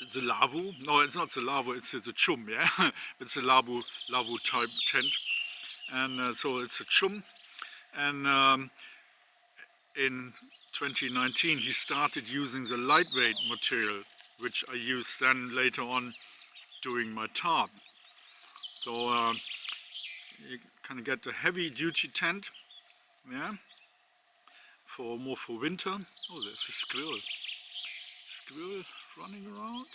it's the Lavu. No, it's not the Lavu, it's the Chum. Yeah, it's a Lavu type tent, and so it's a Chum. And in 2019 he started using the lightweight material, which I used then later on doing my tarp. So you can get a heavy duty tent, yeah, more for winter. Oh, there's a squirrel running around.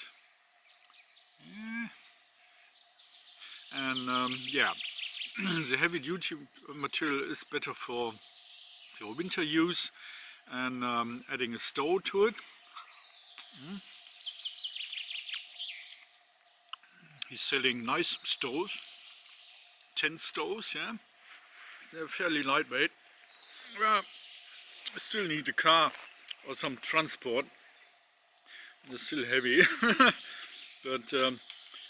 Yeah. And yeah, the heavy duty material is better for winter use, and adding a stove to it. He's selling nice stoves, tent stoves, yeah. They're fairly lightweight. Well, I still need a car or some transport. They're still heavy, but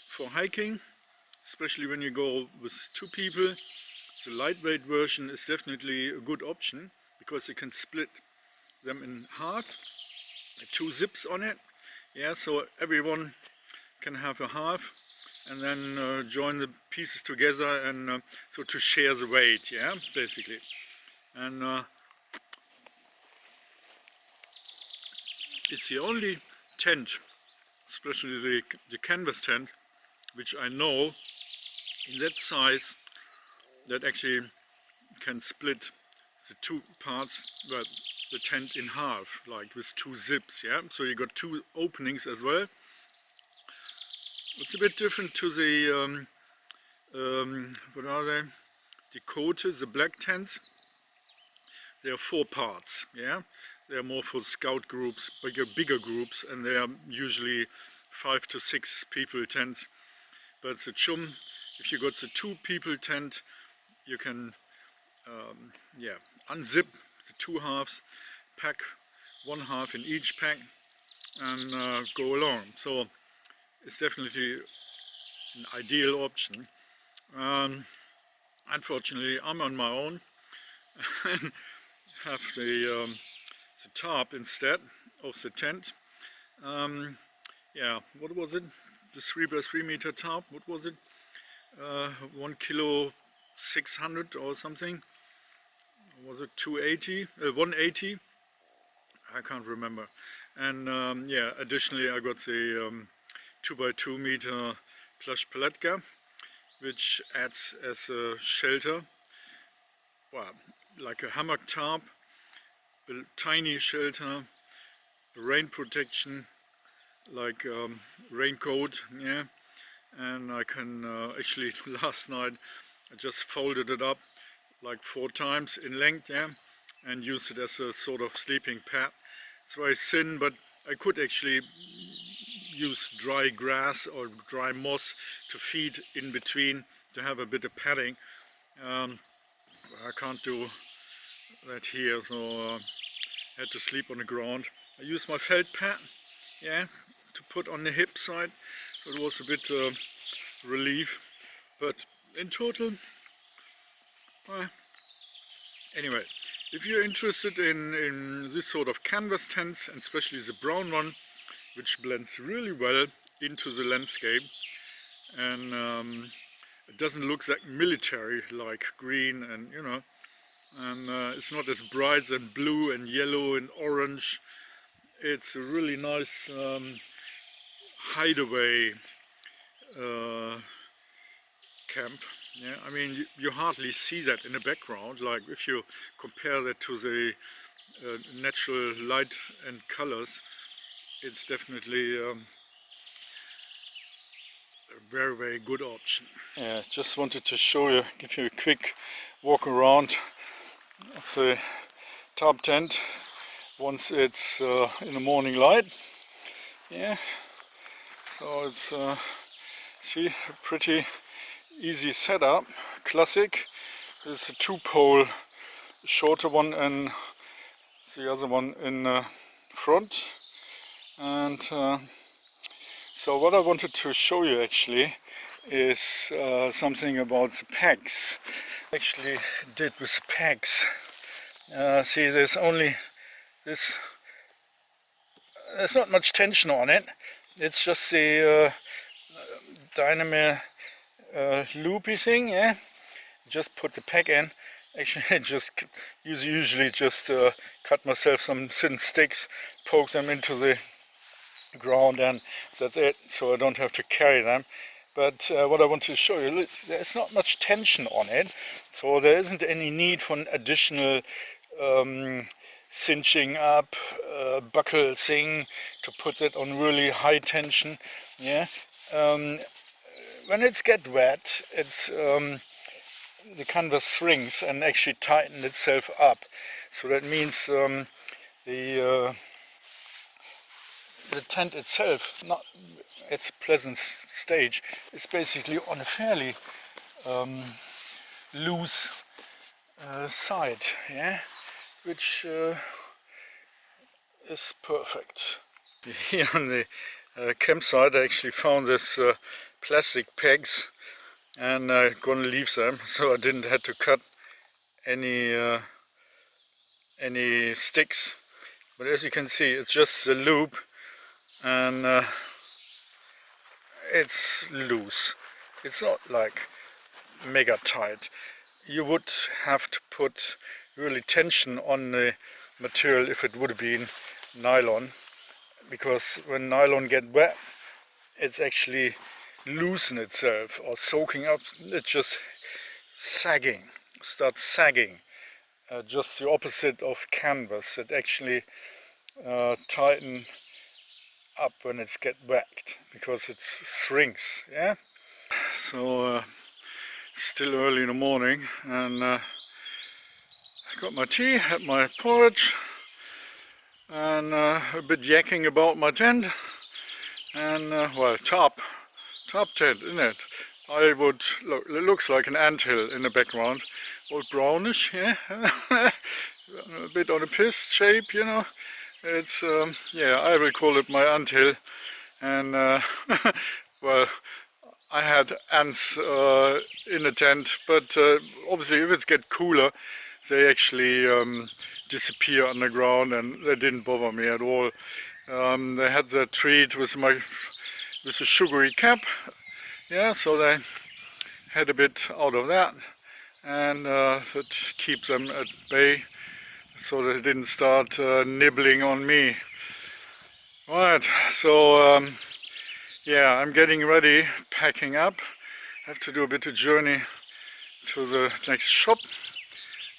for hiking, especially when you go with 2 people, the lightweight version is definitely a good option, because you can split them in half, 2 zips on it, yeah, so everyone can have a half, and then join the pieces together, and so to share the weight, yeah, basically. And it's the only tent, especially the canvas tent, which I know in that size that actually can split the 2 parts, well, the tent in half, like with 2 zips, yeah. So you got 2 openings as well. It's a bit different to the what are they? Dakota, the black tents. They are 4 parts, yeah. They are more for scout groups, bigger groups, and they are usually 5 to 6 people tents. But the Chum, if you got the 2 people tent, you can yeah, unzip the 2 halves, pack 1 half in each pack, and go along. So it's definitely an ideal option. Unfortunately, I'm on my own and have the tarp instead of the tent. Yeah, what was it? The 3 by 3 meter tarp, what was it? 1 kilo 600 or something. Was it 280? 180? I can't remember. And yeah, additionally I got the 2 by 2 meter plush paletka, which adds as a shelter, well, like a hammock tarp, a tiny shelter, rain protection, like raincoat, yeah. And I can actually, last night I just folded it up like 4 times in length, yeah, and used it as a sort of sleeping pad. It's very thin, but I could actually use dry grass or dry moss to feed in between, to have a bit of padding. I can't do that here, so I had to sleep on the ground. I used my felt pad, yeah, to put on the hip side, so it was a bit relief. But in total, anyway, if you're interested in this sort of canvas tents, and especially the brown one, which blends really well into the landscape, and it doesn't look like military, like green, and you know, and it's not as bright and blue and yellow and orange. It's a really nice hideaway camp, Yeah, I mean, you hardly see that in the background. Like if you compare that to the natural light and colors, it's definitely a very, very good option. Yeah, just wanted to show you, give you a quick walk around of the tarp tent once it's in the morning light. Yeah, so it's see, a pretty easy setup, classic. There's a 2-pole, shorter one and the other one in front. And so what I wanted to show you actually is something about the pegs. Actually did with the pegs. See, there's only this, there's not much tension on it. It's just the dynamo loopy thing, yeah. Just put the peg in. Actually, I just usually just cut myself some thin sticks, poke them into the ground, and that's it. So I don't have to carry them. But what I want to show you, look, there's not much tension on it, so there isn't any need for an additional cinching up buckle thing to put it on really high tension. Yeah. When it's get wet, it's the canvas shrinks and actually tightens itself up. So that means the tent itself, not it's a pleasant stage, it's basically on a fairly loose side, yeah, which is perfect. Here on the campsite I actually found this plastic pegs, and I'm gonna leave them, so I didn't have to cut any sticks. But as you can see, it's just a loop, and it's loose. It's not like mega tight. You would have to put really tension on the material if it would have been nylon, because when nylon gets wet, it's actually loosen itself or soaking up. It's just sagging, starts sagging. Just the opposite of canvas. It actually tighten up when it's get wet because it shrinks. Yeah. So still early in the morning, and I got my tea, had my porridge, and a bit yakking about my tent, and well, tarp tent, isn't it? I would look. It looks like an anthill in the background, all brownish, yeah, a bit on a piston shape, you know. It's yeah, I will call it my anthill, and well, I had ants in the tent, but obviously if it gets cooler, they actually disappear underground, and they didn't bother me at all. They had their treat with a sugary cap, yeah, so they had a bit out of that, and that keeps them at bay, so they didn't start nibbling on me. Right, so yeah, I'm getting ready, packing up. I have to do a bit of journey to the next shop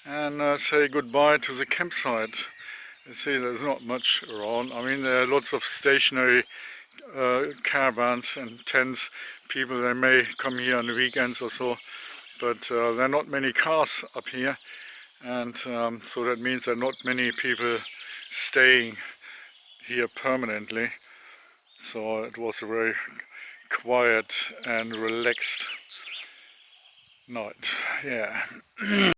and say goodbye to the campsite. You see, there's not much around. I mean, there are lots of stationary caravans and tents. People, they may come here on the weekends or so, but there are not many cars up here, and so that means there are not many people staying here permanently. So it was a very quiet and relaxed night, yeah.